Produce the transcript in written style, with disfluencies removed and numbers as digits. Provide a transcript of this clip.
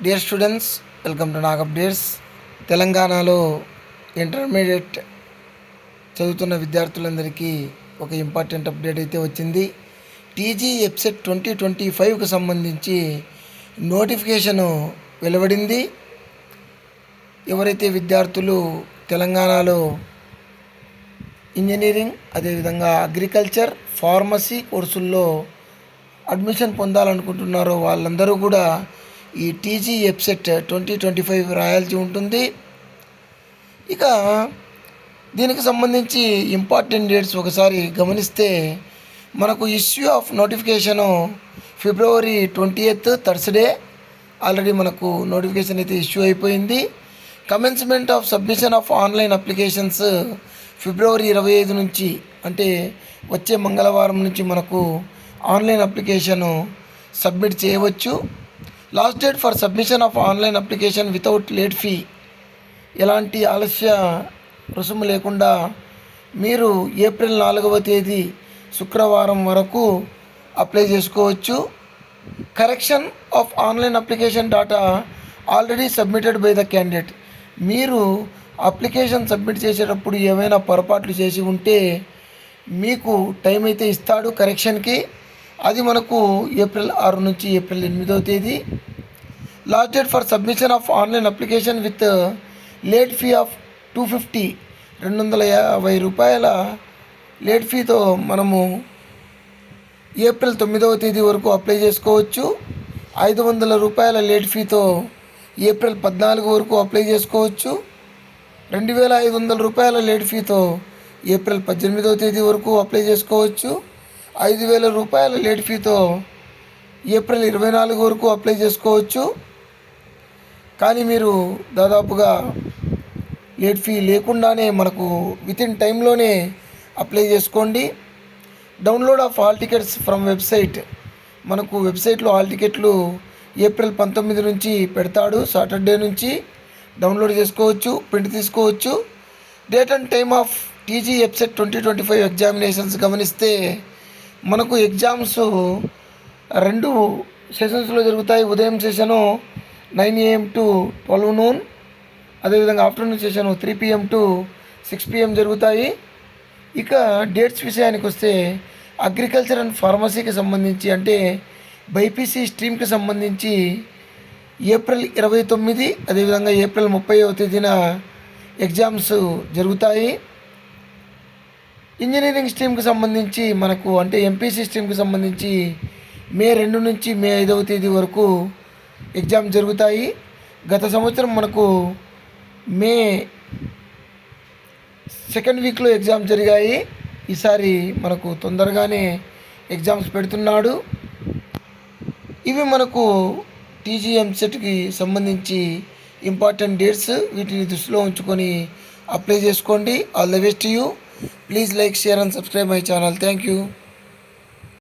Dear students, welcome to Nag updates. తెలంగాణలో intermediate చదువుతున్న విద్యార్థులందరికీ ఒక ఇంపార్టెంట్ అప్డేట్ అయితే వచ్చింది. టీజీ ఎప్సెట్ 2025కు సంబంధించి నోటిఫికేషను వెలువడింది. ఎవరైతే విద్యార్థులు తెలంగాణలో ఇంజనీరింగ్, అదేవిధంగా అగ్రికల్చర్, ఫార్మసీ కోర్సుల్లో అడ్మిషన్ పొందాలనుకుంటున్నారో వాళ్ళందరూ కూడా ఈ టీజీ ఎప్సెట్ 2025 రాయాల్సి ఉంటుంది. ఇక దీనికి సంబంధించి ఇంపార్టెంట్ డేట్స్ ఒకసారి గమనిస్తే మనకు issue of notification February 20th Thursday already మనకు నోటిఫికేషన్ అయితే ఇష్యూ అయిపోయింది. Commencement of submission of online applications February 25 నుంచి, అంటే వచ్చే మంగళవారం నుంచి మనకు ఆన్లైన్ అప్లికేషను సబ్మిట్ చేయవచ్చు. Last date for submission of online application without late fee, ఎలాంటి ఆలస్య రుసుము లేకుండా మీరు ఏప్రిల్ 4వ తేదీ శుక్రవారం వరకు అప్లై చేసుకోవచ్చు. Correction of online application data already submitted by the candidate, మీరు అప్లికేషన్ సబ్మిట్ చేసేటప్పుడు ఏమైనా పొరపాట్లు చేసి ఉంటే మీకు టైం అయితే ఇస్తాడు కరెక్షన్కి. అది మనకు ఏప్రిల్ 6 నుంచి ఏప్రిల్ 8వ తేదీ. Last date for submission of online application with late fee of 250 రూపాయల లేట్ ఫీతో మనము ఏప్రిల్ 9వ తేదీ వరకు అప్లై చేసుకోవచ్చు. 500 రూపాయల లేట్ ఫీతో ఏప్రిల్ 14 వరకు అప్లై చేసుకోవచ్చు. 2500 రూపాయల లేట్ ఫీతో ఏప్రిల్ 18వ తేదీ వరకు అప్లై చేసుకోవచ్చు. 5000 రూపాయల లేట్ ఫీతో ఏప్రిల్ 24 వరకు అప్లై చేసుకోవచ్చు. కానీ మీరు దాదాపుగా లేట్ ఫీ లేకుండానే మనకు వితిన్ టైంలోనే అప్లై చేసుకోండి. Download of hall tickets from website, మనకు వెబ్సైట్లో హాల్ టికెట్లు ఏప్రిల్ 19 నుంచి పెడతాడు. సాటర్డే నుంచి డౌన్లోడ్ చేసుకోవచ్చు, ప్రింట్ తీసుకోవచ్చు. Date and time of TG EAPCET 2025 examinations గమనిస్తే మనకు ఎగ్జామ్స్ 2 సెషన్స్లో జరుగుతాయి. ఉదయం సెషను 9 AM to 12 noon, అదేవిధంగా afternoon session 3 PM to 6 PM జరుగుతాయి. ఇక డేట్స్ విషయానికి వస్తే అగ్రికల్చర్ అండ్ ఫార్మసీకి సంబంధించి, అంటే బైపీసీ స్ట్రీమ్కి సంబంధించి ఏప్రిల్ 29, అదేవిధంగా ఏప్రిల్ 30వ తేదీన ఎగ్జామ్స్ జరుగుతాయి. ఇంజనీరింగ్ స్ట్రీమ్కి సంబంధించి మనకు, అంటే ఎంపీసీ స్ట్రీమ్కి సంబంధించి మే 2 నుంచి మే 5వ తేదీ వరకు ఎగ్జామ్ జరుగుతాయి. గత సంవత్సరం మనకు మే 2nd వీక్లో ఎగ్జామ్ జరిగాయి. ఈసారి మనకు తొందరగానే ఎగ్జామ్స్ పెడుతున్నాడు. ఇవి మనకు టీజీ ఎంసెట్కి సంబంధించి ఇంపార్టెంట్ డేట్స్. వీటిని దృష్టిలో ఉంచుకొని అప్లై చేసుకోండి. All the best to you. Please like, share and subscribe my channel. Thank you.